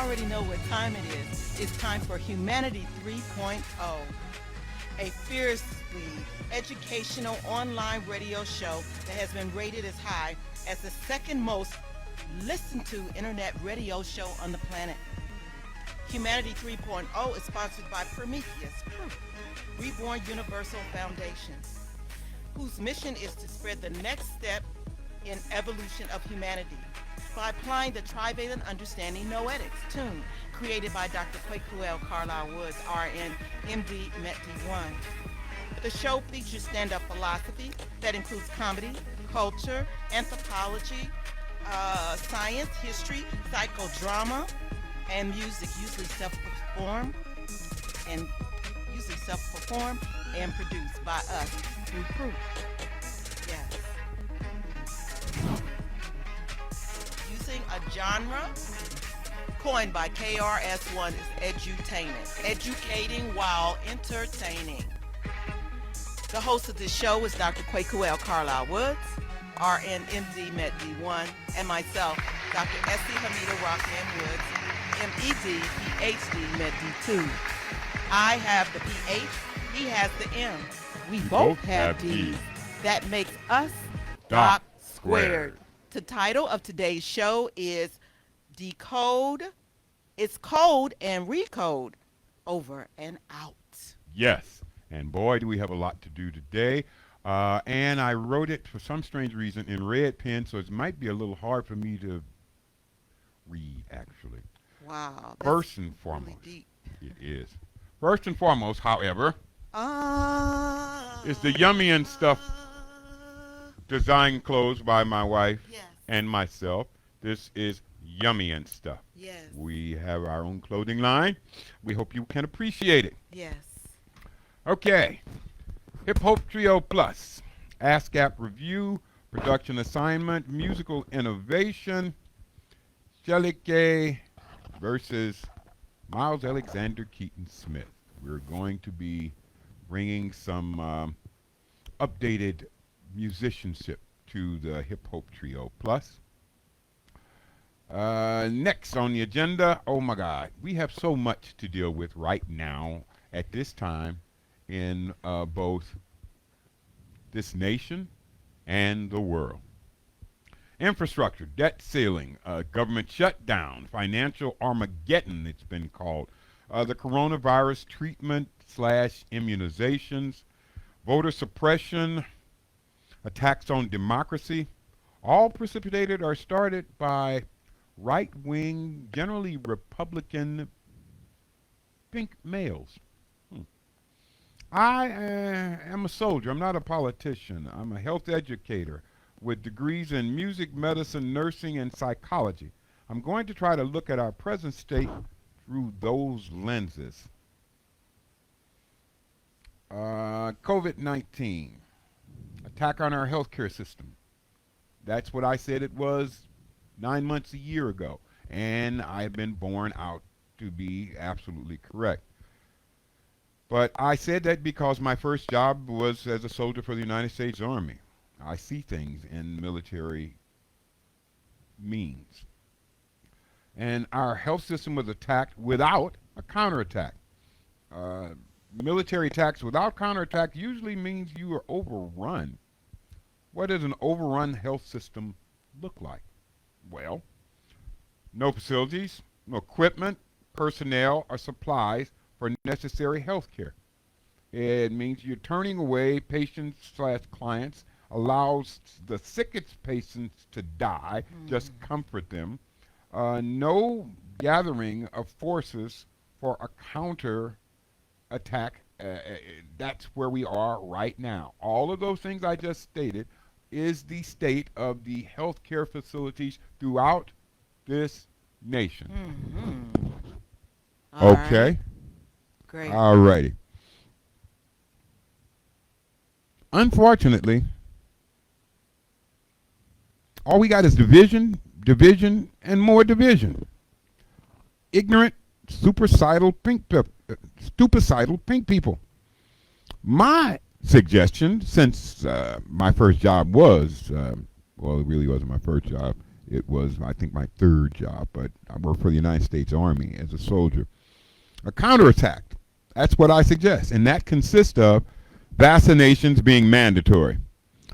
already know what time it is. It's time for Humanity 3.0, a fiercely educational online radio show that has been rated as high as the second most listened to internet radio show on the planet. Humanity 3.0 is sponsored by Prometheus, Reborn Universal Foundation, whose mission is to spread the next step in evolution of humanity by applying the trivalent understanding noetics tune created by Dr. Kwaku Carlisle Woods, RN, MD, MET-D1. The show features stand-up philosophy that includes comedy, culture, anthropology, science, history, psychodrama, and music, usually self-performed and produced by us through Proof. Yes. Using a genre coined by KRS-One is edutainment, educating while entertaining. The host of this show is Dr. Kwaku Carlisle Woods, RN, MD, MET-D1, and myself, Dr. Essie Hamida Rockman Woods, MED, PhD, MET-D2. I have the PH, he has the M. We both have D's. That makes us Doc squared. The title of today's show is Decode. It's code and recode. Over and out. Yes, and boy, do we have a lot to do today. And I wrote it for some strange reason in red pen, so it might be a little hard for me to read, actually. Wow. First and foremost, really deep. It is. First and foremost, however, is the Yummy and Stuff design clothes by my wife and myself. This is Yummy and Stuff. Yes. We have our own clothing line. We hope you can appreciate it. Yes. Okay. Hip Hop Trio Plus, ASCAP Review, Production Assignment, Musical Innovation, Shelike versus Miles Alexander Keaton Smith. We're going to be bringing some updated musicianship to the Hip Hop Trio Plus. Next on the agenda, oh my God, we have so much to deal with right now at this time in both this nation and the world. Infrastructure, debt ceiling, government shutdown, financial Armageddon, it's been called, the coronavirus treatment / immunizations, voter suppression, attacks on democracy, all precipitated or started by right-wing, generally Republican pink males. I am a soldier. I'm not a politician. I'm a health educator with degrees in music, medicine, nursing, and psychology. I'm going to try to look at our present state through those lenses. COVID-19, attack on our healthcare system. That's what I said it was 9 months, a year ago, and I've been borne out to be absolutely correct. But I said that because my first job was as a soldier for the United States Army. I see things in military means. And our health system was attacked without a counterattack. Military attacks without counterattack usually means you are overrun. What does an overrun health system look like? Well, no facilities, no equipment, personnel, or supplies for necessary health care. It means you're turning away patients / clients, allows the sickest patients to die, just comfort them. No gathering of forces for a counter attack. That's where we are right now. All of those things I just stated is the state of the healthcare facilities throughout this nation. Okay. Right. Great. All righty. Unfortunately, all we got is division, and more division. Ignorant, stupicidal pink people. My suggestion, since my first job was, well, it really wasn't my first job. It was, I think, my third job, but I worked for the United States Army as a soldier. A counterattack. That's what I suggest. And that consists of vaccinations being mandatory.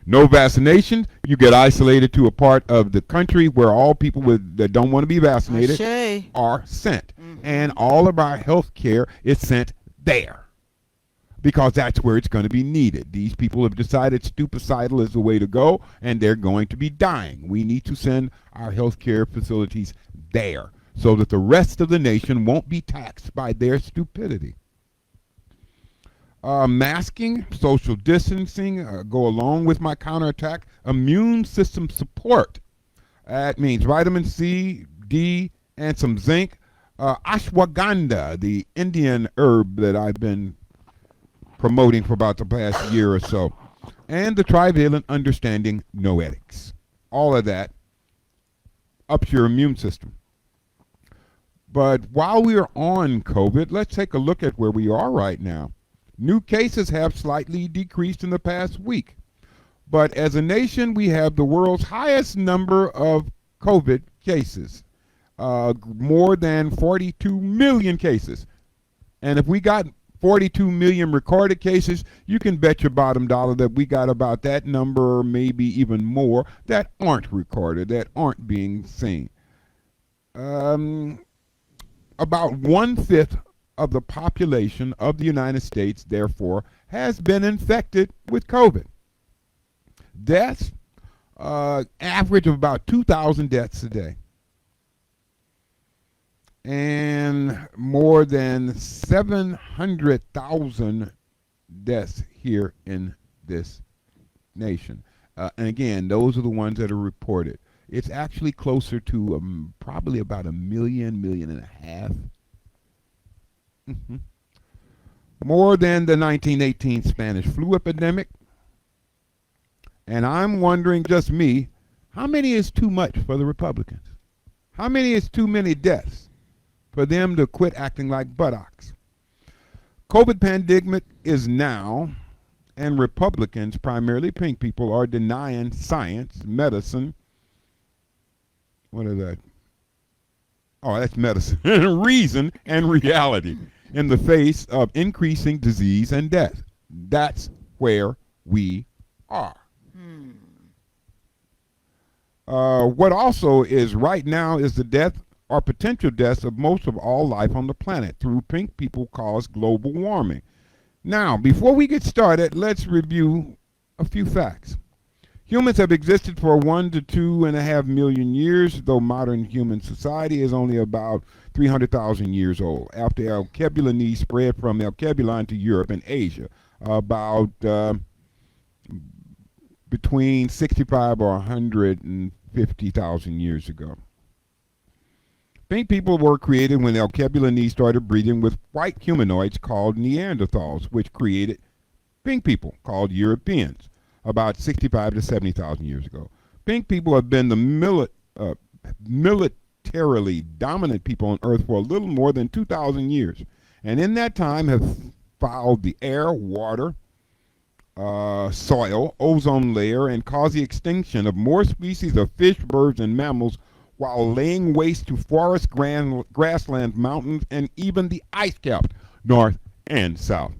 No vaccinations, you get isolated to a part of the country where all people that don't want to be vaccinated Ashe. are sent. And all of our health care is sent there because that's where it's going to be needed. These people have decided stupicidal is the way to go, and they're going to be dying. We need to send our health care facilities there so that the rest of the nation won't be taxed by their stupidity. Masking, social distancing go along with my counterattack. Immune system support. That means vitamin C, D, and some zinc. Ashwagandha, the Indian herb that I've been promoting for about the past year or so. And the trivalent understanding noetics. All of that ups your immune system. But while we are on COVID, let's take a look at where we are right now. New cases have slightly decreased in the past week. But as a nation, we have the world's highest number of COVID cases, more than 42 million cases. And if we got 42 million recorded cases, you can bet your bottom dollar that we got about that number, or maybe even more, that aren't recorded, that aren't being seen. About 1/5 of the population of the United States, therefore, has been infected with COVID. Deaths, average of about 2,000 deaths a day. And more than 700,000 deaths here in this nation. And again, those are the ones that are reported. It's actually closer to probably about 1.5 million. More than the 1918 Spanish flu epidemic. And I'm wondering, just me, how many is too much for the Republicans? How many is too many deaths for them to quit acting like buttocks? COVID pandemic is now, and Republicans, primarily pink people, are denying science, medicine. What is that? Oh, that's medicine. Reason and reality in the face of increasing disease and death. That's where we are. What also is right now is the death or potential deaths of most of all life on the planet through pink people caused global warming. Now, before we get started, let's review a few facts. Humans have existed for 1 to 2.5 million years, though modern human society is only about 300,000 years old. After Alkebulanese spread from Alkebulan to Europe and Asia, about between 65 or 150,000 years ago. Pink people were created when Alkebulanese started breeding with white humanoids called Neanderthals, which created pink people called Europeans about 65 to 70,000 years ago. Pink people have been the militarily dominant people on Earth for a little more than 2,000 years, and in that time have fouled the air, water, soil, ozone layer, and caused the extinction of more species of fish, birds, and mammals while laying waste to forests, grasslands, mountains, and even the ice caps, north and south.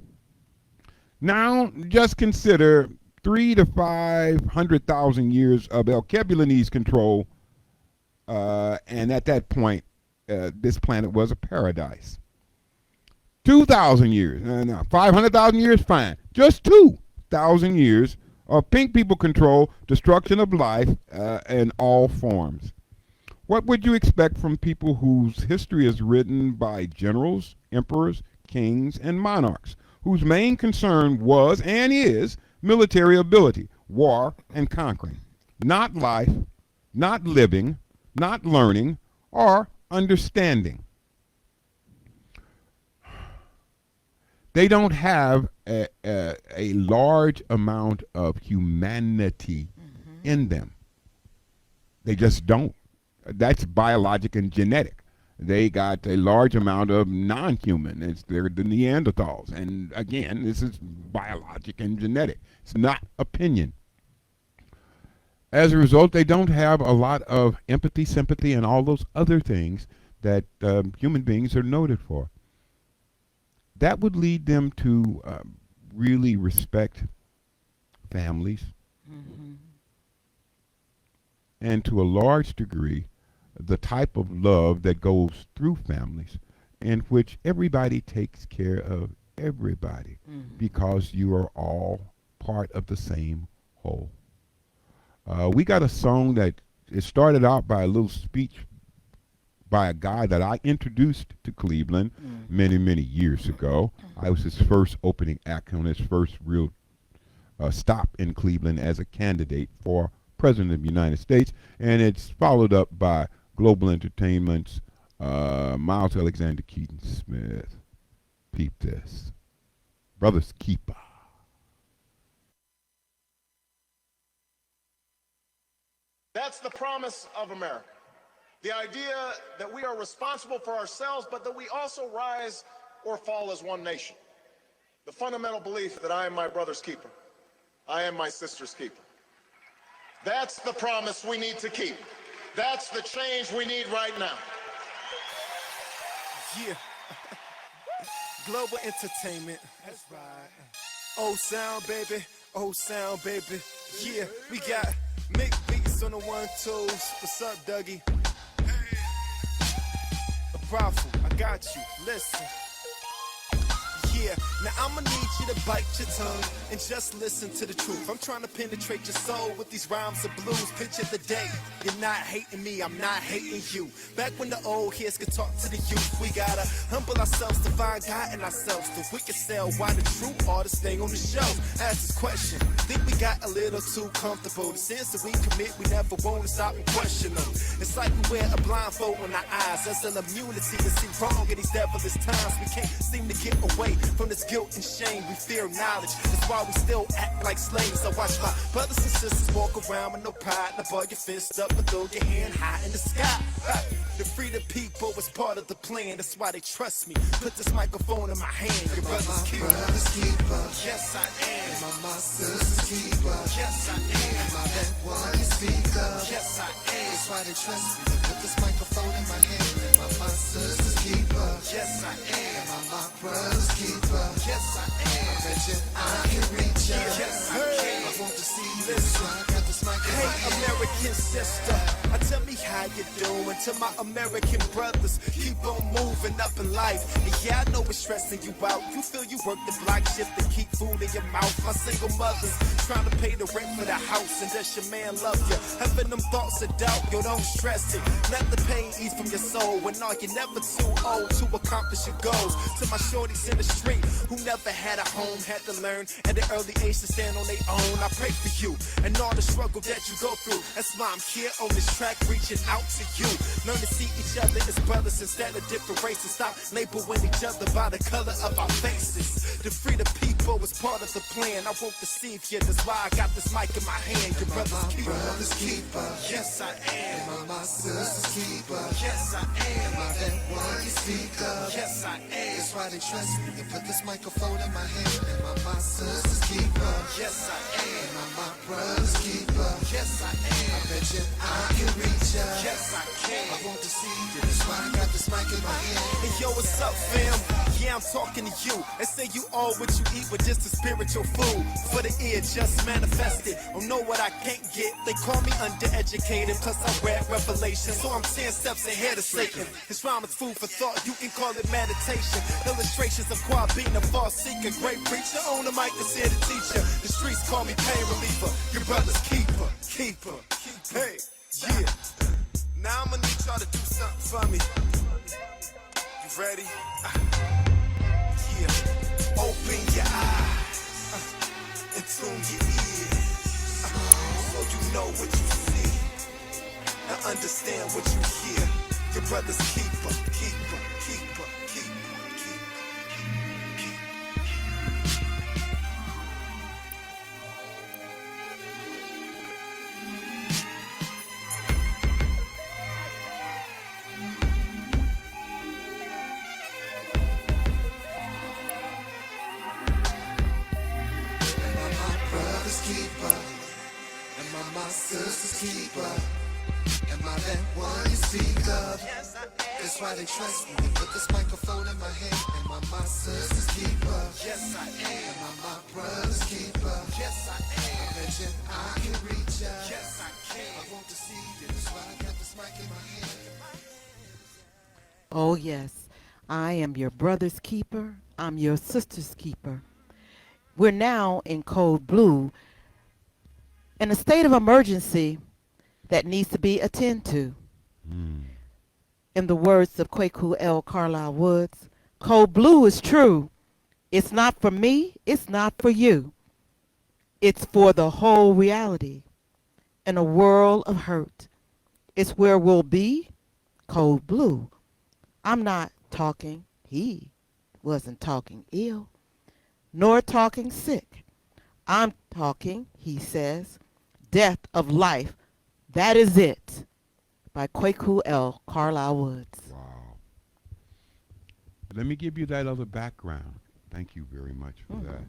Now, just consider 300,000 to 500,000 years of Alkebulanese control, and at that point, this planet was a paradise. 2,000 years, no, 500,000 years, fine. Just 2,000 years of pink people control, destruction of life in all forms. What would you expect from people whose history is written by generals, emperors, kings, and monarchs, whose main concern was and is military ability, war, and conquering? Not life, not living, not learning, or understanding. They don't have a large amount of humanity in them. They just don't. That's biologic and genetic. They got a large amount of non-human. They're the Neanderthals. And again, this is biologic and genetic. It's not opinion. As a result, they don't have a lot of empathy, sympathy, and all those other things that human beings are noted for. That would lead them to really respect families Mm-hmm. and to a large degree the type of love that goes through families in which everybody takes care of everybody Mm-hmm. because you are all part of the same whole. We got a song that it started out by a little speech by a guy that I introduced to Cleveland many, many years ago. I was his first opening act on his first real stop in Cleveland as a candidate for President of the United States, and it's followed up by Global Entertainment's Miles Alexander Keaton Smith. Peep this. Brothers Keeper. That's the promise of America. The idea that we are responsible for ourselves, but that we also rise or fall as one nation. The fundamental belief that I am my brother's keeper. I am my sister's keeper. That's the promise we need to keep. That's the change we need right now. Yeah. Global entertainment. That's right. Oh sound, baby. Oh sound, baby. Yeah, we got Mick Beats on the 1-2s. What's up, Dougie? A brothel. I got you. Listen. Yeah, now I'ma need you to bite your tongue and just listen to the truth. I'm trying to penetrate your soul with these rhymes of blues. Picture the day, you're not hating me, I'm not hating you. Back when the old heads could talk to the youth, we gotta humble ourselves to find God in ourselves. So we can sell why the true artists stay on the shelf. Ask this question, think we got a little too comfortable. The sins that we commit, we never wanna stop and question them. It's like we wear a blindfold on our eyes. That's an immunity to see wrong in these devilish times. We can't seem to get away from this guilt and shame. We fear knowledge, that's why we still act like slaves. I watch my brothers and sisters walk around with no pride. Now ball your fist up and throw your hand high in the sky. To free the people was part of the plan, that's why they trust me. Put this microphone in my hand. Your brother's keeper. Yes, I am. Am I my sister's keeper? Yes, I am. Am I that one you speak of? Yes, I am. That's why they trust me. Put this microphone in my hand. Am I my sister's keeper? Yes, I am. Am I my brother's keeper? Yes, I am. I bet you I can reach ya. Yes, I can. I want to see you. That's why I got this mic in my Hey, hand. American sister, tell me how you doing. To my American brothers, keep on moving up in life. And yeah, I know it's stressing you out. You feel you work the block shift to keep food in your mouth. My single mothers trying to pay the rent for the house, and does your man love you? Having them thoughts of doubt, yo, don't stress it. Let the pain ease from your soul. When all you're never too old to accomplish your goals. To my shorties in the street who never had a home, had to learn at an early age to stand on their own. I pray for you and all the struggle that you go through. That's why I'm here on this track, reaching out to you. Learn to see each other as brothers instead of different races. Stop labeling each other by the color of our faces. To free the people is part of the plan. I won't deceive you, that's why I got this mic in my hand. Your brother's keeper. Brother's keeper. Yes, I am. Am I my sister's keeper? Yes, I am. Am I that one you speak of? Yes, I am. That's why they trust me. You put this microphone in my hand. Am I my sister's keeper? Yes, I am. Am I my brother's keeper? Yes, I am. I bet you I can reach ya. Yes, I can. I want to see you. That's why I got this mic in my hand. Hey yo, what's up, fam? Yeah, I'm talking to you. They say you all what you eat with just a spiritual food. For the ear, just manifested. Don't know what I can't get. They call me undereducated, plus I read Revelation. So I'm 10 steps ahead of Satan. His rhyme is food for thought, you can call it meditation. Illustrations of Quad being a false seeker. Great preacher, on the mic is here to teach ya. The streets call me pain reliever. Your brother's keeper, keeper. Hey, yeah. Now I'ma need y'all to do something for me. You ready? Yeah. Open your eyes and tune your ears so you know what you see and understand what you hear. Your brother's keeper, keeper, keeper, keeper, keeper. Am I my brother's keeper? Am I my sister's That's why they trust me. They put this microphone in my hand. Am I my sister's keeper? Yes, I am. Am I my brother's keeper? Yes, I am. I bet you I can reach ya. Yes, I can. I want to see you. That's why I got this mic in my hand. Oh, yes. I am your brother's keeper. I'm your sister's keeper. We're now in code blue, in a state of emergency that needs to be attended to. In the words of Kwaku L. Carlisle Woods, code blue is true. It's not for me. It's not for you. It's for the whole reality. In a world of hurt, it's where we'll be. Code blue. I'm not talking. He wasn't talking ill, nor talking sick. I'm talking, he says, death of life. That is it. By Kwaku L. Carlisle Woods. Wow. Let me give you that other background. Thank you very much for that.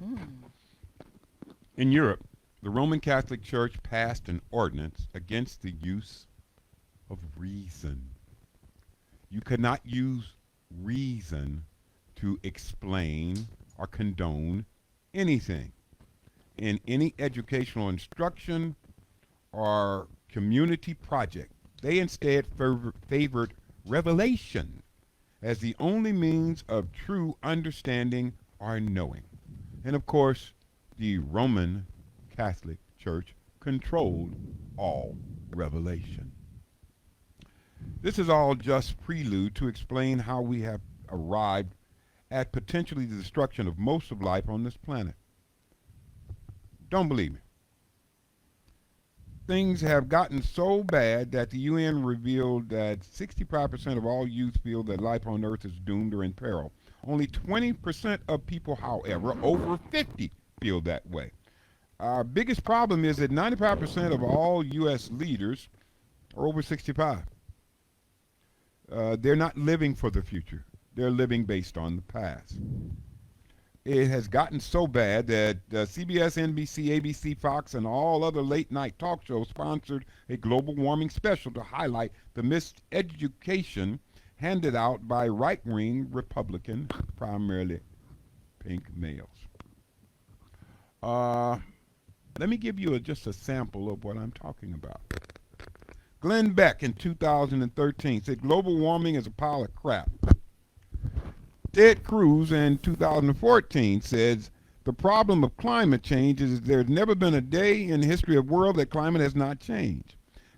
In Europe, the Roman Catholic Church passed an ordinance against the use of reason. You cannot use reason to explain or condone anything in any educational instruction or community project. They instead favored revelation as the only means of true understanding or knowing. And of course, the Roman Catholic Church controlled all revelation. This is all just prelude to explain how we have arrived at potentially the destruction of most of life on this planet. Don't believe me. Things have gotten so bad that the UN revealed that 65% of all youth feel that life on Earth is doomed or in peril. Only 20% of people, however, over 50 feel that way. Our biggest problem is that 95% of all U.S. leaders are over 65. They're not living for the future. They're living based on the past. It has gotten so bad that CBS, NBC, ABC, Fox, and all other late-night talk shows sponsored a global warming special to highlight the miseducation handed out by right-wing Republican, primarily pink males. Let me give you just a sample of what I'm talking about. Glenn Beck in 2013 said global warming is a pile of crap. Ted Cruz in 2014 says the problem of climate change is there's never been a day in the history of the world that climate has not changed.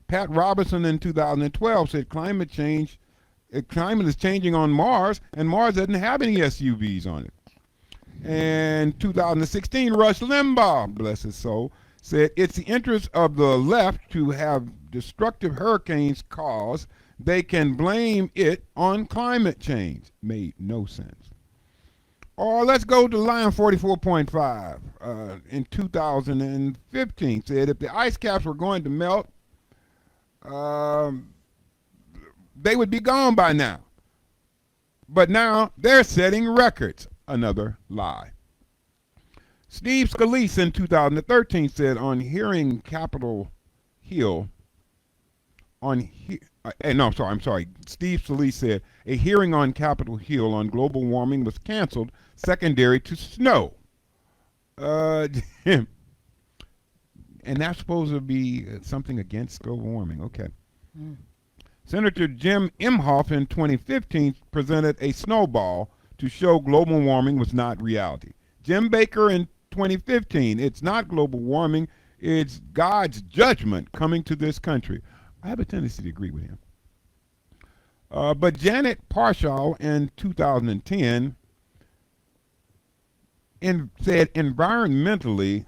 Pat Robertson in 2012 said climate is changing on Mars, and Mars doesn't have any SUVs on it. And 2016, Rush Limbaugh, bless his soul, said it's the interest of the left to have destructive hurricanes caused. They can blame it on climate change. Made no sense. Or let's go to Lion 44.5 in 2015 said if the ice caps were going to melt, they would be gone by now. But now they're setting records. Another lie. Steve Scalise in 2013 said on hearing Capitol Hill, Steve Scalise said a hearing on Capitol Hill on global warming was canceled secondary to snow. And that's supposed to be something against global warming. Okay. Senator Jim Imhoff in 2015 presented a snowball to show global warming was not reality. Jim Baker in 2015, it's not global warming, it's God's judgment coming to this country. I have a tendency to agree with him. But Janet Parshall in 2010 said environmentally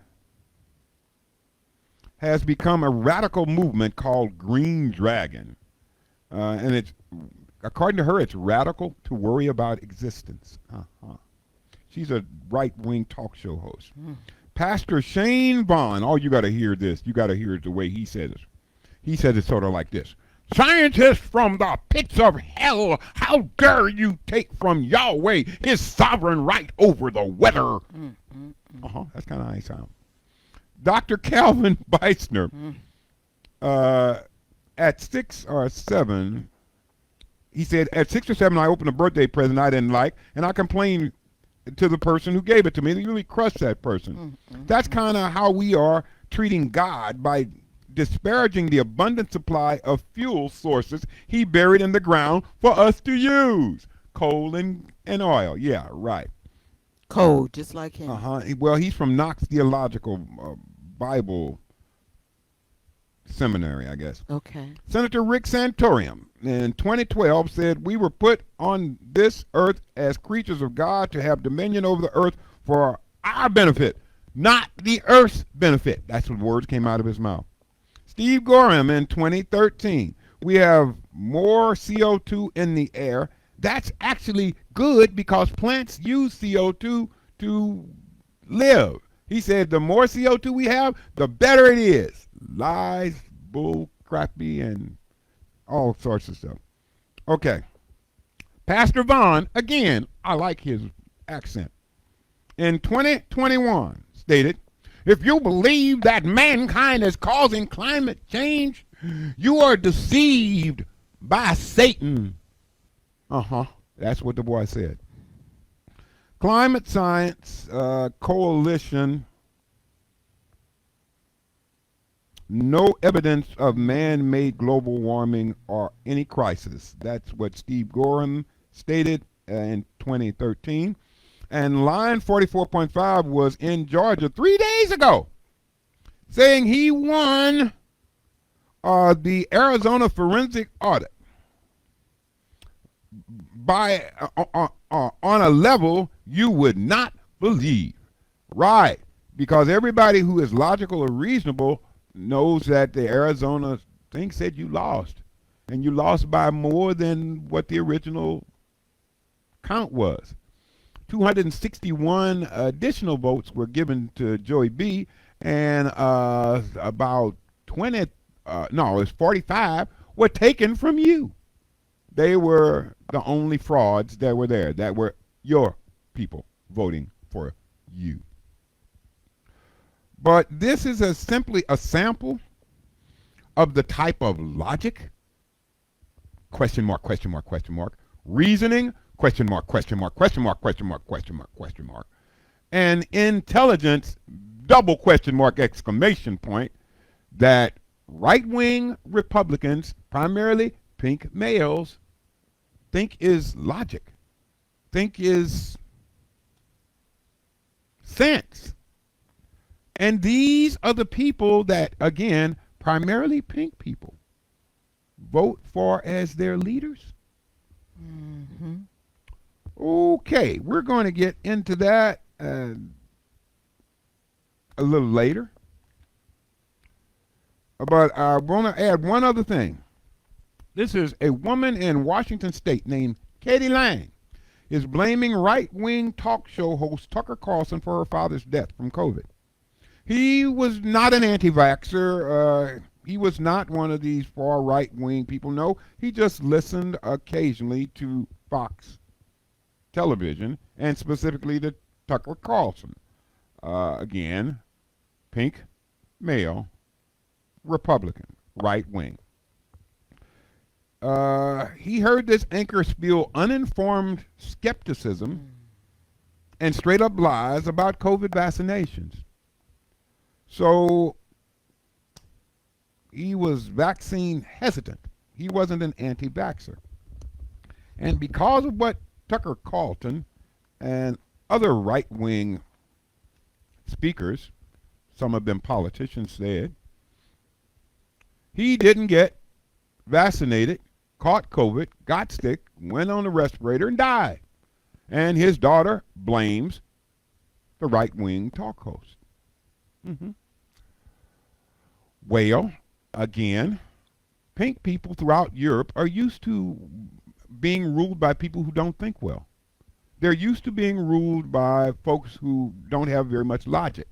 has become a radical movement called Green Dragon. And it's, according to her, it's radical to worry about existence. She's a right-wing talk show host. Pastor Shane Vaughn, you got to hear this. You got to hear the way he said it. He said it sort of like this. Scientists from the pits of hell, how dare you take from Yahweh his sovereign right over the weather? That's kind of how he sounds. Dr. Calvin Beisner, at 6 or 7, He said, at 6 or 7, I opened a birthday present I didn't like, and I complained to the person who gave it to me. It really crushed that person. That's kind of how we are treating God by disparaging the abundant supply of fuel sources he buried in the ground for us to use. Coal and oil. Yeah, right. Cold, just like him. Well, he's from Knox Theological Bible Seminary, I guess. Okay. Senator Rick Santorum in 2012 said, we were put on this earth as creatures of God to have dominion over the earth for our benefit, not the earth's benefit. That's what words came out of his mouth. Steve Gorham in 2013, we have more CO2 in the air. That's actually good because plants use CO2 to live. He said the more CO2 we have, the better it is. Lies, bull, crappy, and all sorts of stuff. Okay. Pastor Vaughn, again, I like his accent, in 2021 stated, if you believe that mankind is causing climate change, you are deceived by Satan. That's what the boy said. Climate Science Coalition, no evidence of man-made global warming or any crisis. That's what Steve Gorham stated in 2013. And Line 44.5 was in Georgia 3 days ago saying he won the Arizona forensic audit by on a level you would not believe. Right, because everybody who is logical or reasonable knows that the Arizona thing said you lost, and you lost by more than what the original count was. 261 additional votes were given to Joey B, and about 45 were taken from you. They were the only frauds that were there, that were your people voting for you. But this is simply a sample of the type of logic, question mark, question mark, question mark, reasoning, question mark, question mark, question mark, question mark, question mark, question mark, and intelligence, double question mark, exclamation point, that right-wing Republicans, primarily pink males, think is logic, think is sense. And these are the people that, again, primarily pink people, vote for as their leaders. Okay, we're going to get into that a little later. But I want to add one other thing. This is a woman in Washington State named Katie Lang is blaming right-wing talk show host Tucker Carlson for her father's death from COVID. He was not an anti-vaxxer. He was not one of these far right-wing people. No, he just listened occasionally to Fox television, and specifically to Tucker Carlson. Again, pink, male, Republican, right-wing. He heard this anchor spew uninformed skepticism and straight-up lies about COVID vaccinations. So he was vaccine hesitant. He wasn't an anti-vaxxer. And because of what Tucker Carlson and other right-wing speakers, some of them politicians, said, he didn't get vaccinated, caught COVID, got sick, went on a respirator, and died. And his daughter blames the right-wing talk host. Well, again, pink people throughout Europe are used to being ruled by people who don't think well. They're used to being ruled by folks who don't have very much logic.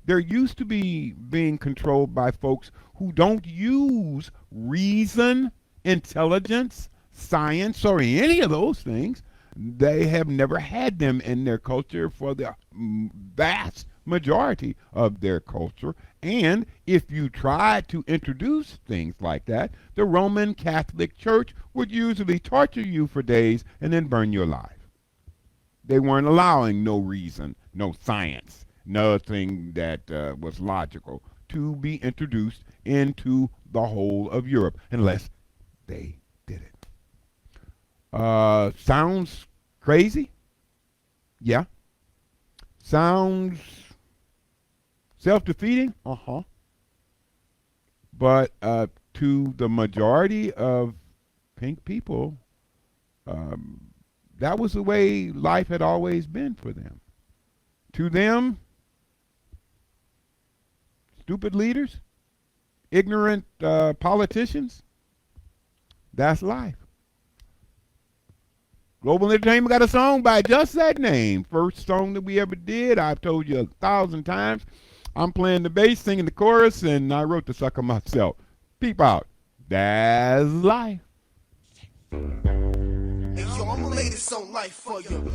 They're used to being controlled by folks who don't use reason, intelligence, science, or any of those things. They have never had them in their culture for the vast majority of their culture, And if you tried to introduce things like that, the Roman Catholic Church would usually torture you for days and then burn you alive. They weren't allowing no reason, no science, nothing that was logical to be introduced into the whole of Europe unless they did it. Sounds crazy? Yeah. Sounds self-defeating? Uh-huh. But to the majority of pink people, that was the way life had always been for them. To them, stupid leaders, ignorant politicians, that's life. Global Entertainment got a song by just that name. First song that we ever did. I've told you 1,000 times. I'm playing the bass, singing the chorus, and I wrote the sucker myself. Peep out. That's life. Hey, yo, I'ma lay this on life for you.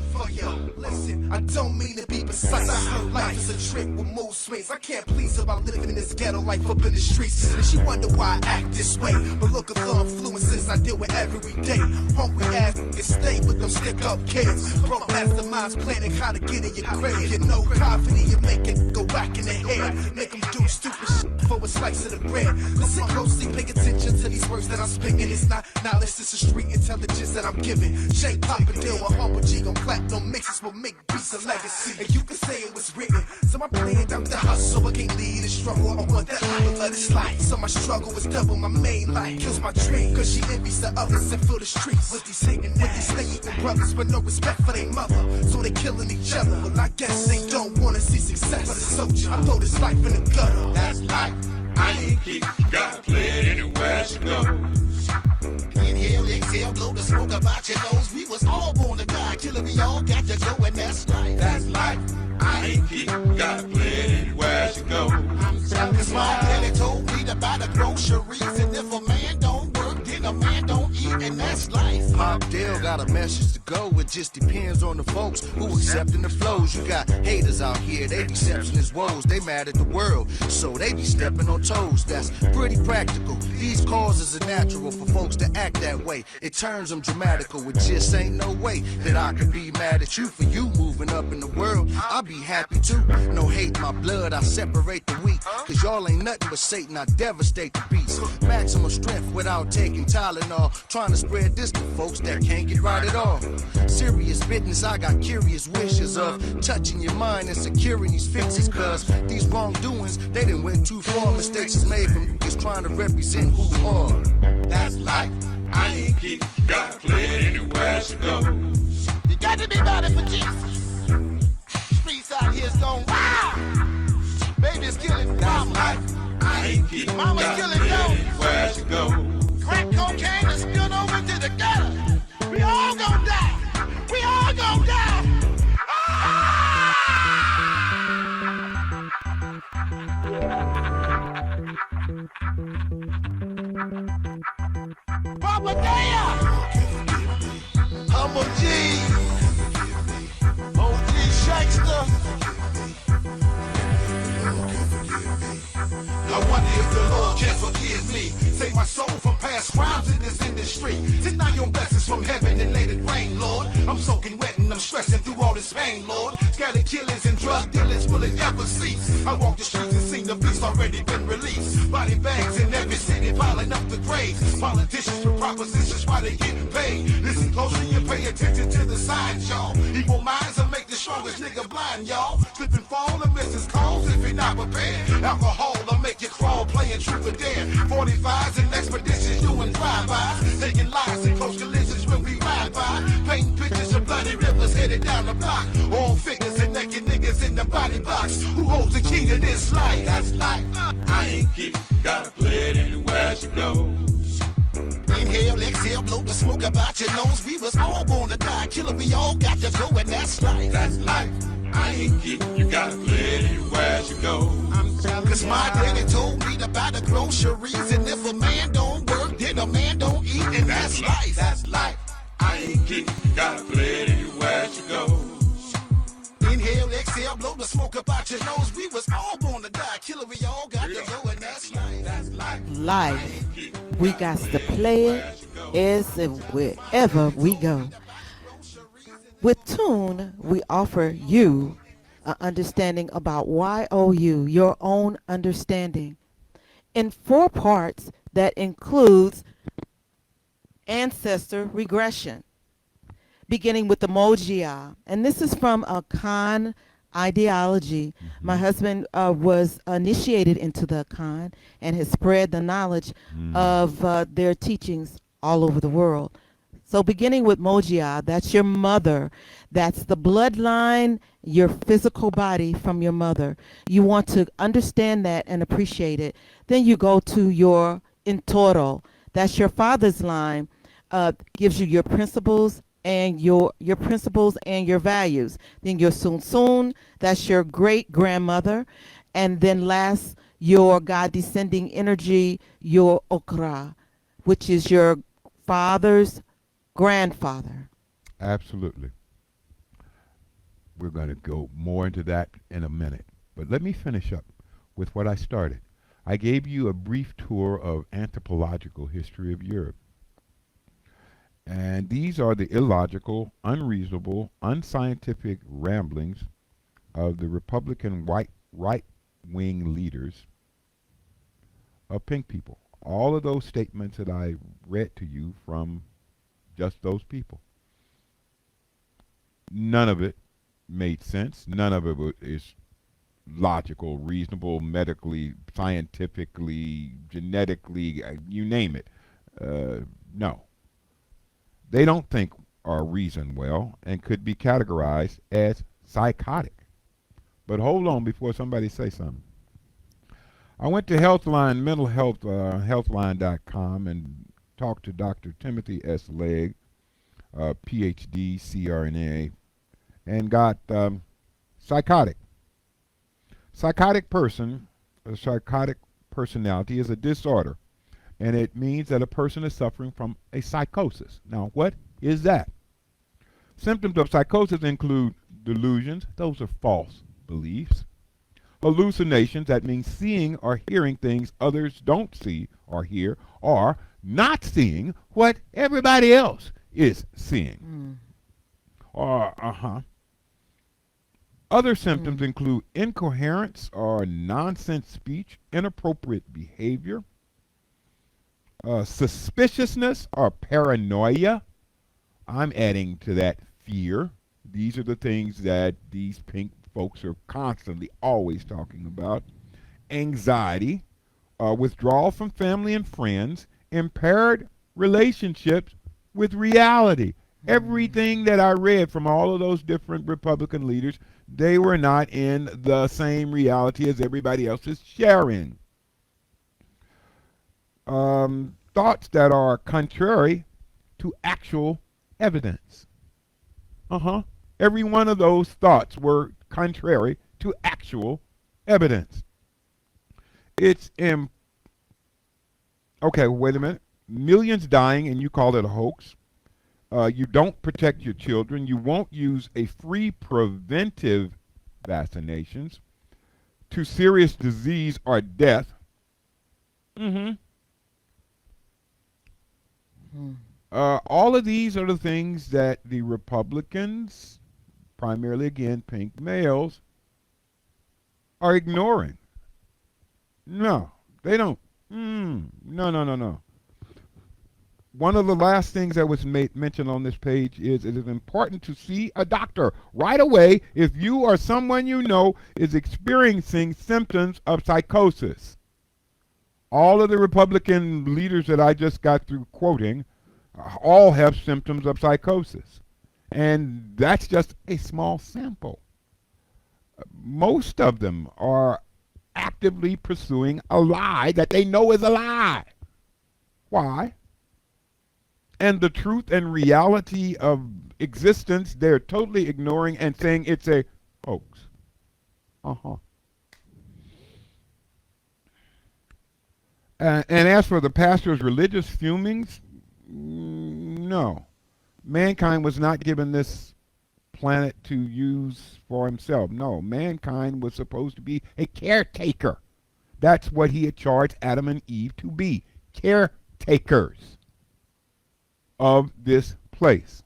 Listen, I don't mean to be precise. I heard life is a trick with mood swings. I can't please her about living in this ghetto life up in the streets. And she wonder why I act this way. But look at the influences I deal with every day. Hungry ass niggas stay with them stick up kids. Broke masterminds planning how to get in your grave. You know, confident you make it go back in the head. Make them do stupid shit for a slice of the bread. Listen closely, pay attention to these words that I'm speaking. It's not knowledge, it's the street intelligence that I'm giving. Shake, pop, and deal with humble G on platinum mixes will make beats a legacy. And you can say it was written. So my plan down the hustle, I can't lead a struggle. I want that life, let it slide. So my struggle is double my main life. Kills my dream, cause she envies the others and fill the streets with these hating, with these snake brothers with no respect for their mother. So they killing each other. Well, I guess they don't wanna see success. But a soldier, I throw this life in the gutter. That's life. I ain't keep, gotta play it anywhere you go. Inhale, exhale, blow the smoke about your nose. We was all born to die, till we all got to go, and that's life. That's life. I ain't keep, gotta play it anywhere you go. Cause my daddy told me to buy the groceries, and if a man don't work, then a man don't eat, and that's life. Pop Dale got a message to go. It just depends on the folks who accepting the flows. You got haters out here, they be accepting his woes. They mad at the world, so they be stepping on toes. That's pretty practical. These causes are natural for folks to act that way. It turns them dramatical. It just ain't no way that I could be mad at you for you moving up in the world. I'll be happy too. No hate my blood, I separate the weak. Cause y'all ain't nothing but Satan, I devastate the beast. Maximum strength without taking Tylenol. Trying to spread this to folks that can't get right at all. Serious business, I got curious wishes of touching your mind and securing these fixes. Cause these wrongdoings, they done went too far. Mistakes is made from niggas trying to represent who we are. That's life. I ain't keep, gotta play it anywhere you go. You got to be about it for Jesus. Streets out here's gone wild. Baby's killing mama. I ain't keep, mama's killing anywhere you go. Crack cocaine is spilled over to the gutter. We all gonna die. We all gonna die. Papa Daya! I'm a G. OG Shakespeare. I wonder if the Lord can forgive me. Save my soul from past crimes in this industry. Send down your blessings from heaven and let it rain, Lord. I'm soaking wet and I'm stressing through all this pain, Lord. Scattered killings and drug dealers will it ever cease. I walk the streets and see the beast already been released. Body bags in every city piling up the graves. Politicians with propositions while they getting paid. Listen closely and pay attention to the signs, y'all. Evil minds will make the strongest nigga blind, y'all. Slip and fall and miss his calls if you're not prepared. Alcohol will make you crawl playing truth or dare. 45s and expeditions doing drive-bys. Taking lives and close collisions when we ride by. Painting pictures of bloody rivers headed down the block. All figures and naked niggas in the body box. Who holds the key to this life? That's life. I ain't keep, gotta play it anywhere you go. Inhale, exhale, blow the smoke about your nose. We was all born to die, killer, we all got to go, and that's life. That's life. I ain't keep, you gotta play it anywhere you go. Cause my daddy told me to buy the groceries, and if a man don't work, then a man don't eat, and that's life. That's life. I ain't keep, you gotta play it anywhere you go. Inhale, exhale, blow the smoke about your nose. We was all born to die, killer, we all got life. We got to play it as and wherever we go. With Tune, we offer you an understanding about Y.O.U, your own understanding, in 4 parts that includes ancestor regression, beginning with the Mogia. And this is from a Khan ideology. My husband was initiated into the Khan and has spread the knowledge of their teachings all over the world. So beginning with Mogia, that's your mother. That's the bloodline, your physical body from your mother. You want to understand that and appreciate it. Then you go to your Intoro. That's your father's line. Gives you your principles and your principles and your values. Then your Sun Sun, that's your great grandmother. And then last, your God descending energy, your Okra, which is your father's grandfather. Absolutely. We're going to go more into that in a minute. But let me finish up with what I started. I gave you a brief tour of anthropological history of Europe. And these are the illogical, unreasonable, unscientific ramblings of the Republican right-wing leaders of pink people. All of those statements that I read to you from just those people. None of it made sense. None of it is logical, reasonable, medically, scientifically, genetically, you name it. No. They don't think or reason well and could be categorized as psychotic. But hold on before somebody says something. I went to Healthline, mental health, healthline.com and talked to Dr. Timothy S. Legg, PhD, CRNA, and got psychotic. Psychotic person, a psychotic personality is a disorder, and it means that a person is suffering from a psychosis. Now, what is that? Symptoms of psychosis include delusions, those are false beliefs. Hallucinations, that means seeing or hearing things others don't see or hear, or not seeing what everybody else is seeing. Or, Other symptoms include incoherence or nonsense speech, inappropriate behavior, suspiciousness or paranoia. I'm adding to that fear. These are the things that these pink folks are constantly always talking about. Anxiety, withdrawal from family and friends, impaired relationships with reality. Everything that I read from all of those different Republican leaders, they were not in the same reality as everybody else is sharing. Thoughts that are contrary to actual evidence. Every one of those thoughts were contrary to actual evidence. It's okay, wait a minute. Millions dying and you call it a hoax. You don't protect your children. You won't use a free preventive vaccinations to serious disease or death. All of these are the things that the Republicans, primarily again pink males, are ignoring. No, they don't. No. One of the last things that was mentioned on this page is it is important to see a doctor right away if you or someone you know is experiencing symptoms of psychosis. All of the Republican leaders that I just got through quoting all have symptoms of psychosis. And that's just a small sample. Most of them are actively pursuing a lie that they know is a lie. Why? And the truth and reality of existence, they're totally ignoring and saying it's a hoax. And as for the pastor's religious fumings, no. Mankind was not given this planet to use for himself. No, mankind was supposed to be a caretaker. That's what he had charged Adam and Eve to be, caretakers of this place.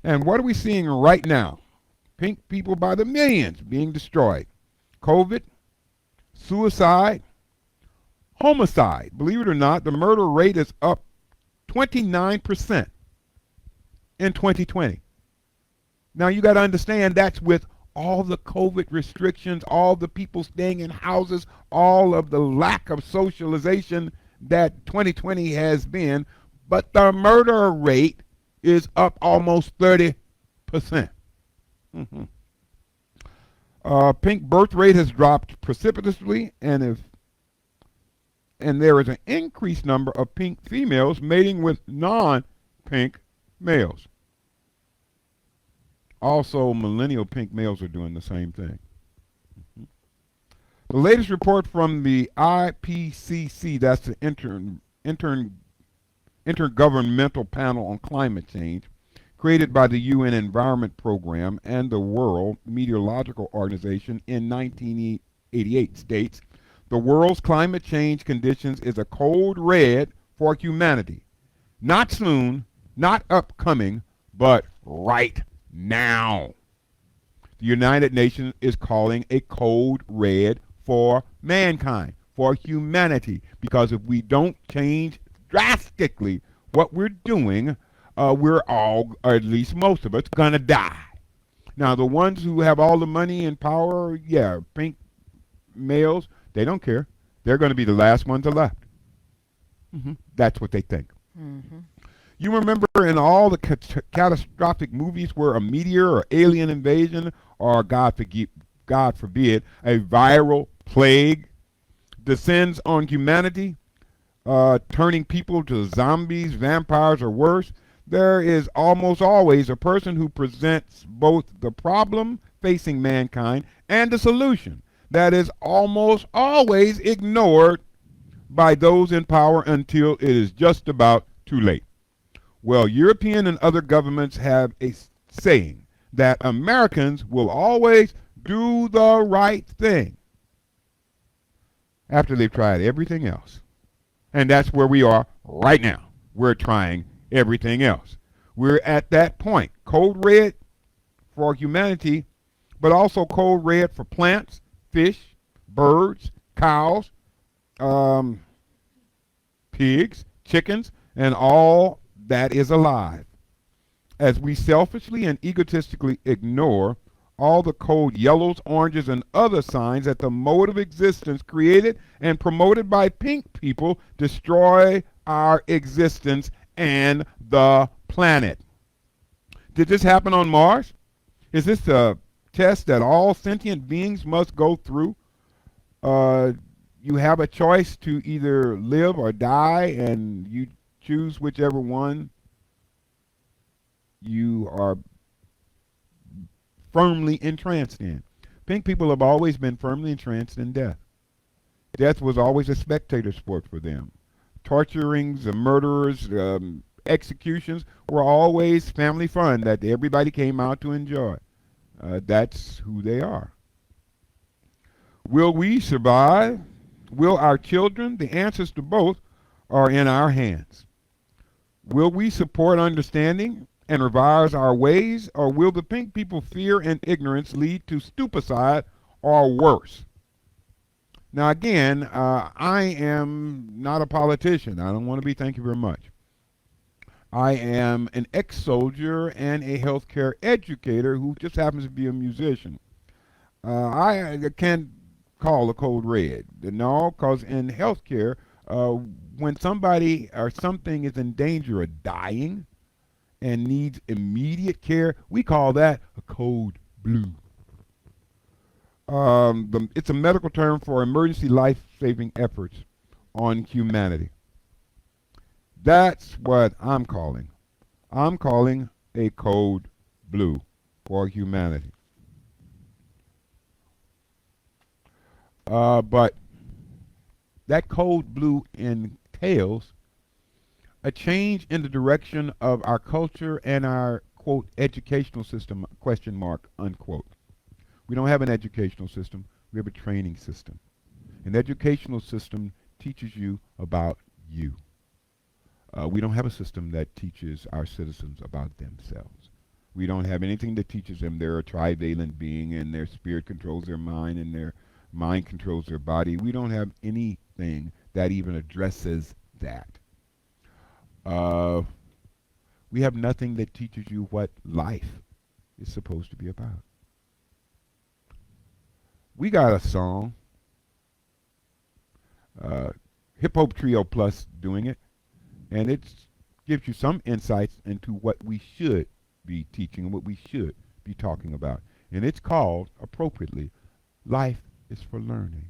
And what are we seeing right now? Pink people by the millions being destroyed. COVID, suicide, homicide. Believe it or not, the murder rate is up 29% in 2020. Now you got to understand that's with all the COVID restrictions, all the people staying in houses, all of the lack of socialization that 2020 has been, but the murder rate is up almost 30%. Mm-hmm. Pink birth rate has dropped precipitously, and there is an increased number of pink females mating with non-pink males. Also, millennial pink males are doing the same thing. Mm-hmm. The latest report from the IPCC, that's the Intergovernmental Panel on Climate Change, created by the UN Environment Program and the World Meteorological Organization in 1988, states, the world's climate change conditions is a code red for humanity. Not soon, not upcoming, but right now. The United Nations is calling a code red for mankind, for humanity, because if we don't change drastically what we're doing, we're all, or at least most of us, gonna die. Now, the ones who have all the money and power, yeah, pink males, they don't care. They're going to be the last ones left. Mm-hmm. That's what they think. Mm-hmm. You remember in all the catastrophic movies where a meteor or alien invasion or, God forbid, a viral plague descends on humanity, turning people to zombies, vampires, or worse? There is almost always a person who presents both the problem facing mankind and the solution that is almost always ignored by those in power until it is just about too late. Well, European and other governments have a saying that Americans will always do the right thing after they've tried everything else. And that's where we are right now. We're trying everything else. We're at that point. Code red for humanity, but also code red for plants, fish, birds, cows, pigs, chickens, and all that is alive. As we selfishly and egotistically ignore all the code yellows, oranges, and other signs that the mode of existence created and promoted by pink people destroy our existence and the planet. Did this happen on Mars? Is this a test that all sentient beings must go through? You have a choice to either live or die, and you choose whichever one you are firmly entranced in. Pink people have always been firmly entranced in death. Death was always a spectator sport for them. Torturings, murderers, executions were always family fun that everybody came out to enjoy. That's who they are. Will we survive? Will our children? The answers to both are in our hands. Will we support understanding and revise our ways, or will the pink people fear and ignorance lead to stupicide or worse? Now again, I am not a politician. I don't want to be. Thank you very much. I am an ex-soldier and a healthcare educator who just happens to be a musician. I can't call a code red. No, because in healthcare, when somebody or something is in danger of dying and needs immediate care, we call that a code blue. It's a medical term for emergency life-saving efforts on humanity. That's what I'm calling. I'm calling a code blue for humanity. But that code blue entails a change in the direction of our culture and our, quote, educational system, question mark, unquote. We don't have an educational system. We have a training system. An educational system teaches you about you. We don't have a system that teaches our citizens about themselves. We don't have anything that teaches them they're a trivalent being and their spirit controls their mind and their mind controls their body. We don't have anything that even addresses that. Uh, we have nothing that teaches you what life is supposed to be about. We got a song, Hip Hop Trio Plus doing it, and it gives you some insights into what we should be teaching and what we should be talking about. And it's called, appropriately, Life is for Learning.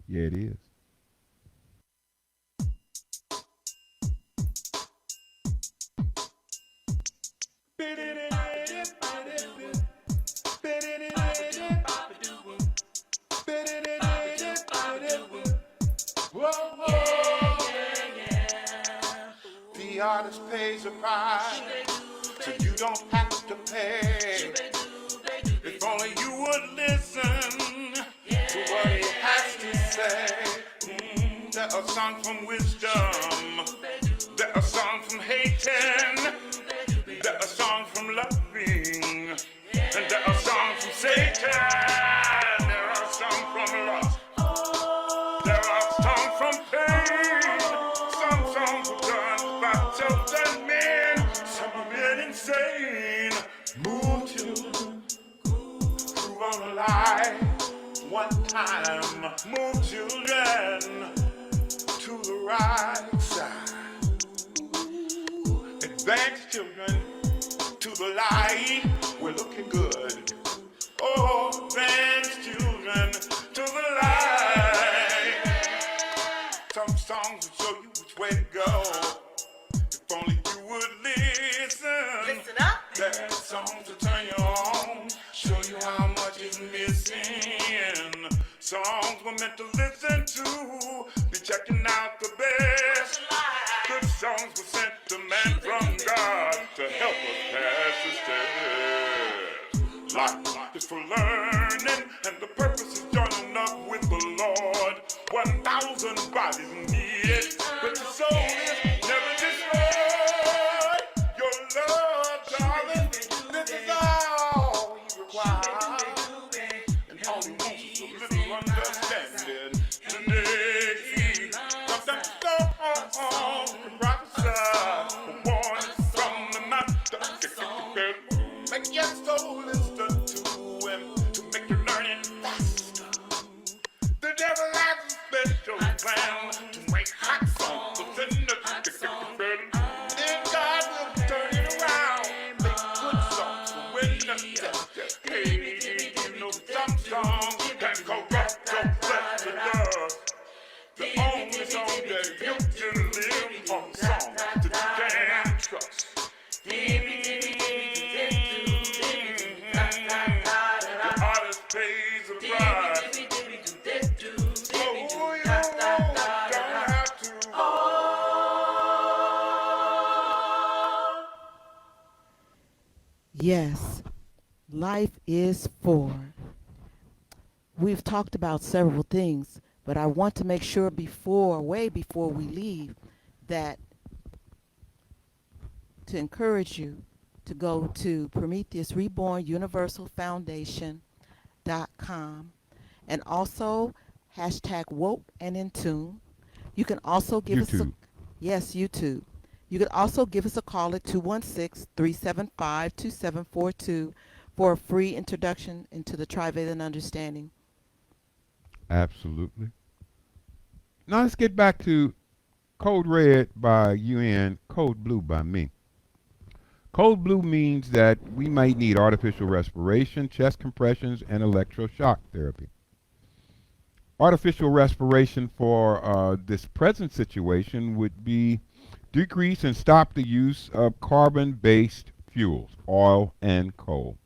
Yeah, it is. The artist pays a price, so you don't have to pay. If only you would listen to what he has to say. There are songs from wisdom, there are songs from hating, there are songs from loving, and there are songs from Satan. There are songs from lust, there are songs from pain. Some songs were done by chosen men, some have been insane. Move children through on a lie one time. Move children to the right side. Advance children to the light. We're looking good. Oh, advance children to the light. Some songs will show you which way to go. If only you would listen. Listen up. There are songs to turn you on, show you how much is missing. Songs we're meant to listen to, be checking out the best. Good songs were sent to man from God to help us pass this test. Life is for learning, and the purpose is joining up with the Lord. 1,000 bodies needed, but the soul is never destroyed. Your love, darling, this is all we require. And all he wants is a little understanding. Today, something so can prophesy. Warn from the master. Make your soul listen to him to make your learning faster. The devil has a special plan to make hot songs of sinners. Then God will turn it around, make good songs for winners. Hey, you know some songs can corrupt your flesh to dust. The only song that you can live are songs that you can trust. The artist pays a price. Oh, you don't have to. Yes, life is for. We've talked about several things, but I want to make sure way before we leave, that to encourage you to go to Prometheus Reborn Universal Foundation.com and also hashtag woke and in tune. You can also give us YouTube. yes, YouTube. You can also give us a call at 216-375-2742 for a free introduction into the Trivalent Understanding. Absolutely. Now let's get back to Code Red by UN, Code Blue by me. Code Blue means that we might need artificial respiration, chest compressions, and electroshock therapy. Artificial respiration for this present situation would be decrease and stop the use of carbon-based fuels, oil and coal.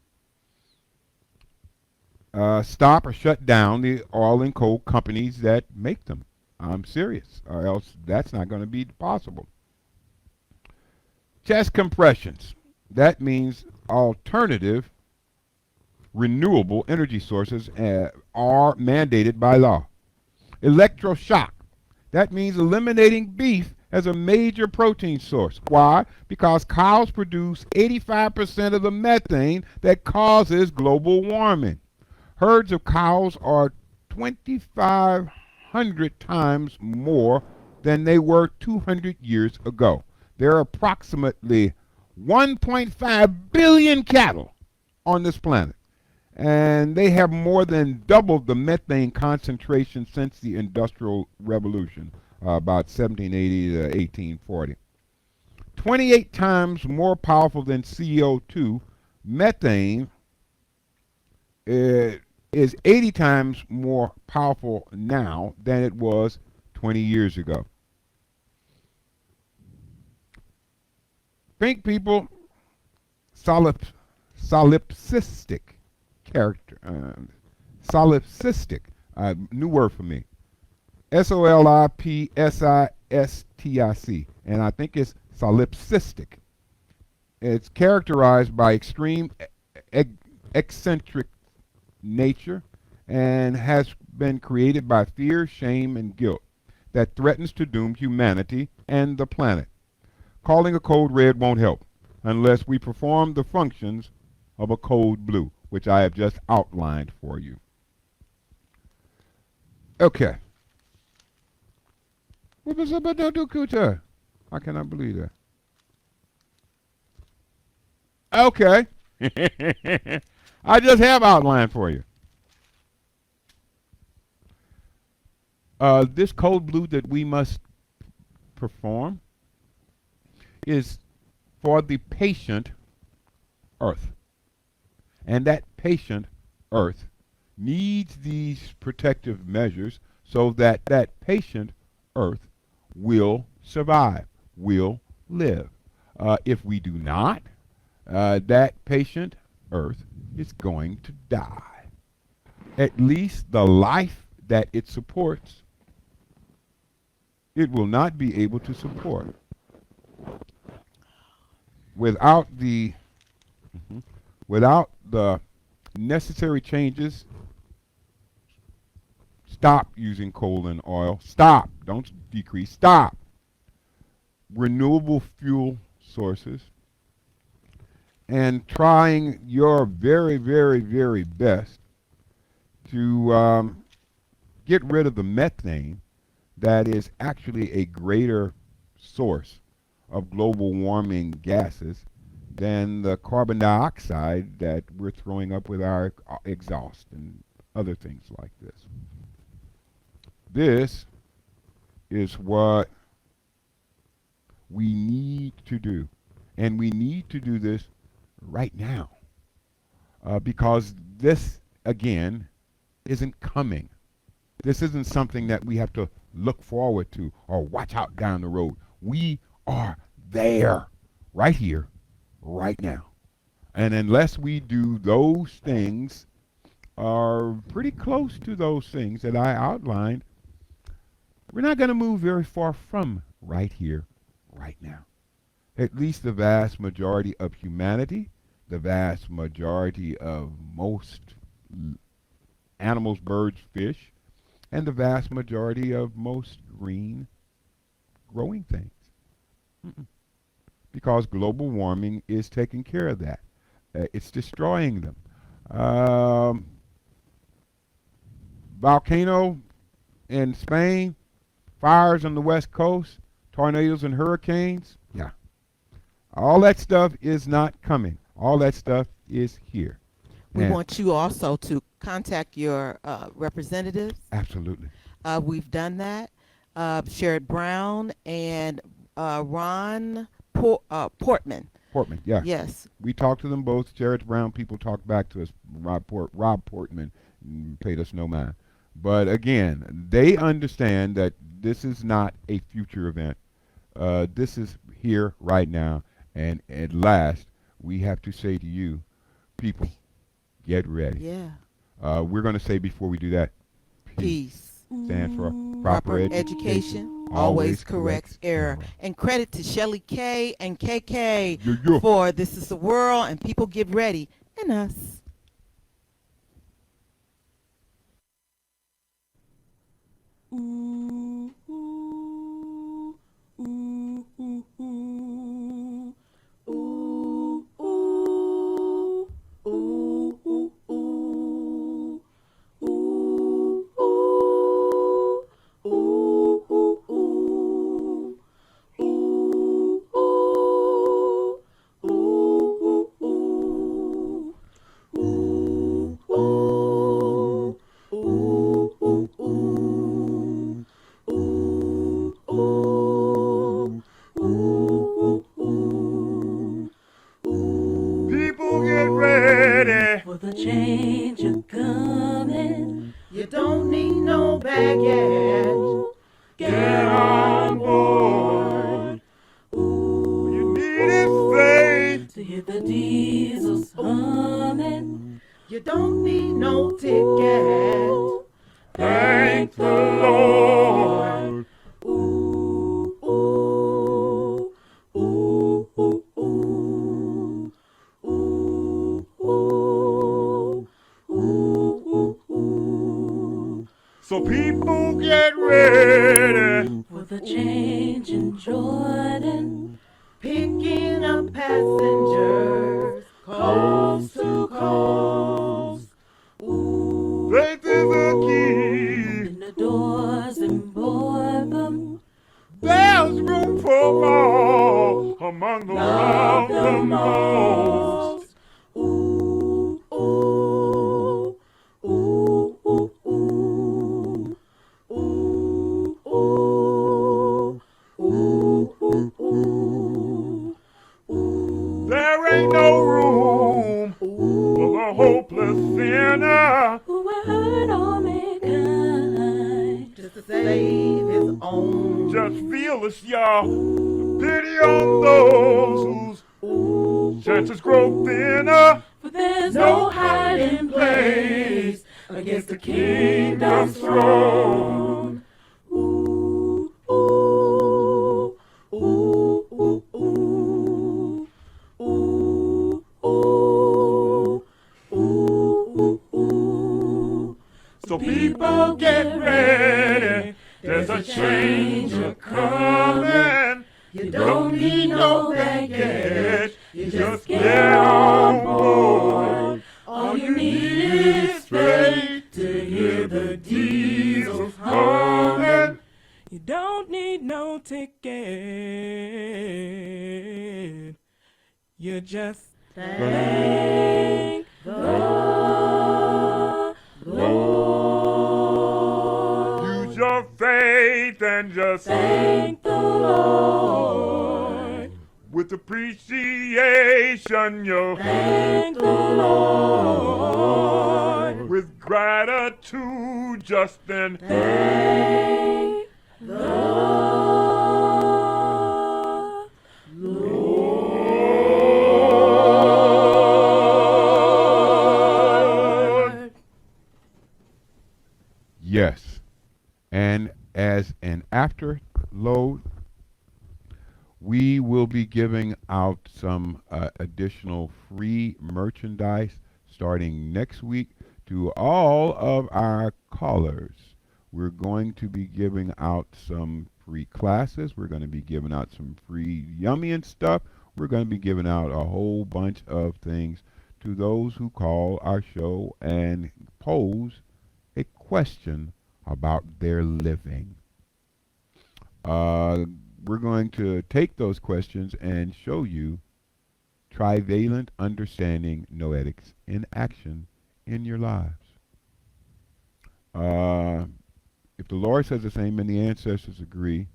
Stop or shut down the oil and coal companies that make them. I'm serious, or else that's not going to be possible. Chest compressions. That means alternative renewable energy sources are mandated by law. Electroshock. That means eliminating beef as a major protein source. Why? Because cows produce 85% of the methane that causes global warming. Herds of cows are 2,500 times more than they were 200 years ago. There are approximately 1.5 billion cattle on this planet, and they have more than doubled the methane concentration since the Industrial Revolution, about 1780 to 1840. 28 times more powerful than CO2, methane is 80 times more powerful now than it was 20 years ago. Think, people, solipsistic character. Solipsistic, new word for me. Solipsistic, and I think it's solipsistic. It's characterized by extreme eccentric nature and has been created by fear, shame, and guilt that threatens to doom humanity and the planet. Calling a code red won't help unless we perform the functions of a code blue, which I have just outlined for you. Okay. I cannot believe that. Okay. I just have outlined for you. This code blue that we must perform is for the patient Earth. And that patient Earth needs these protective measures so that that patient Earth will survive, will live. If we do not, that patient Earth is going to die. At least the life that it supports, it will not be able to support. Without the necessary changes, stop using coal and oil. Stop. Don't decrease. Stop. Renewable fuel sources. And trying your very, very, very best to get rid of the methane that is actually a greater source of global warming gases than the carbon dioxide that we're throwing up with our exhaust and other things like this. This is what we need to do. And we need to do this right now. Because this, again, isn't coming. This isn't something that we have to look forward to or watch out down the road. We are there, right here, right now. And unless we do those things, or pretty close to those things that I outlined, we're not going to move very far from right here, right now. At least the vast majority of humanity, the vast majority of most animals, birds, fish, and the vast majority of most green growing things. Because global warming is taking care of that. It's destroying them. Volcano in Spain, fires on the West Coast, tornadoes and hurricanes. Yeah. All that stuff is not coming. All that stuff is here. We want you also to contact your representatives. Absolutely. We've done that. Sherrod Brown and Ron Portman. Portman, yeah. Yes. We talked to them both. Sherrod Brown people talked back to us. Rob Portman paid us no mind. But again, they understand that this is not a future event. This is here right now. And at last, we have to say to you, people, get ready. Yeah. We're going to say before we do that, Peace. Stands for Proper education always corrects error. And credit to Shelly K and KK for This Is the World and People Get Ready and us. ooh, ooh, ooh, ooh, ooh. Ooh, ooh, ooh, ooh, ooh. Ooh, ooh, ooh, ooh, ooh. Ooh, ooh, ooh, ooh, ooh. Ooh, ooh, ooh, ooh, ooh. Ooh, ooh, ooh, ooh, ooh. People get ready. For the change is coming. You don't need no baggage. Get on board. You need is faith. To hear the diesels humming. You don't need no ticket. Thank the Lord. Ooh, ooh, ooh, ooh, ooh. Ooh, ooh, ooh, ooh, ooh. So people get ready. For the change in Jordan, picking up passengers, coast to coast. Ooh, Faith is a key. in the doors and boredom, There's room for all among the love the loved most. most. Ooh, ooh, ooh, ooh, ooh. Ooh, ooh, ooh, ooh, ooh. Ooh, There ain't no room for the hopeless sinner. who will hurt all mankind just to save his own. Just feel this, y'all. Pity on those whose chances grow thinner. For there's no hiding place against the kingdom's throne. Ooh, ooh, ooh, ooh, ooh. Ooh, ooh, ooh, ooh, ooh. So people get ready. There's a change a coming. You don't need no baggage. You just get on board. All you need is faith to hear the diesels humming. You don't need no ticket. You just thank the Lord. Use your faith and just Thank the Lord. with appreciation, you Thank the Lord. with gratitude, just then Thank the Lord. Yes. And as an afterload, we will be giving out some additional free merchandise starting next week to all of our callers. We're going to be giving out some free classes. We're going to be giving out some free yummy and stuff. We're going to be giving out a whole bunch of things to those who call our show and pose a question about their living. We're going to take those questions and show you trivalent understanding noetics in action in your lives. If the Lord says the same and the ancestors agree,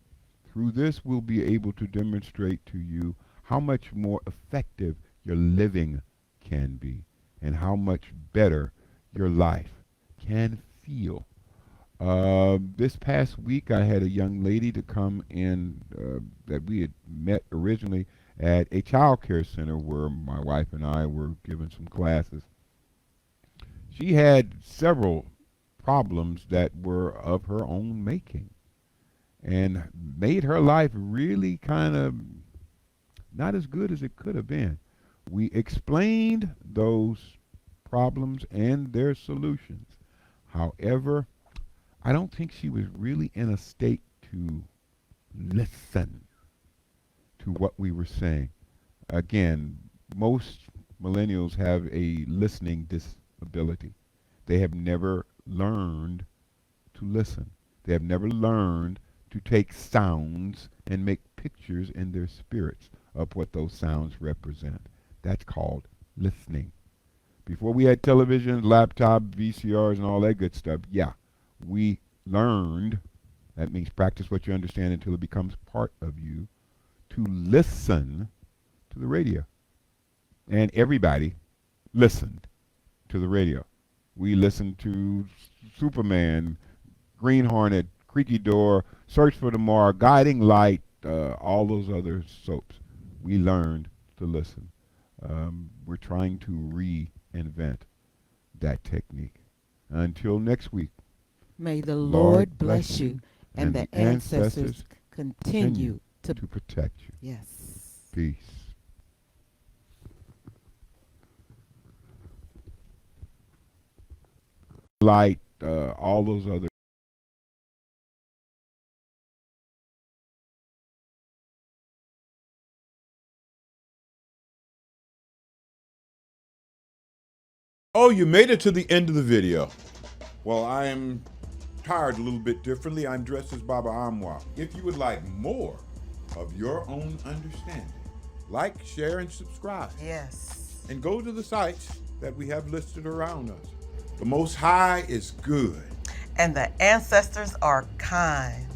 through this we'll be able to demonstrate to you how much more effective your living can be and how much better your life can feel. This past week, I had a young lady to come in that we had met originally at a child care center where my wife and I were giving some classes. She had several problems that were of her own making and made her life really kind of not as good as it could have been. We explained those problems and their solutions. However, I don't think she was really in a state to listen to what we were saying. Again, most millennials have a listening disability. They have never learned to listen. They have never learned to take sounds and make pictures in their spirits of what those sounds represent. That's called listening. Before we had television, laptop, VCRs, and all that good stuff, yeah, we learned, that means practice what you understand until it becomes part of you, to listen to the radio. And everybody listened to the radio. We listened to Superman, Green Hornet, Creaky Door, Search for Tomorrow, Guiding Light, all those other soaps. We learned to listen. We're trying to reinvent that technique. Until next week. May the Lord bless you and the ancestors continue to protect you. Yes. Peace. Light, all those other. Oh, you made it to the end of the video. Well, I am tired a little bit differently. I'm dressed as Baba Amwa. If you would like more of your own understanding, like, share, and subscribe. Yes. And go to the sites that we have listed around us. The Most High is good. And the ancestors are kind.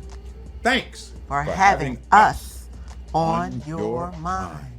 Thanks For having us on your mind.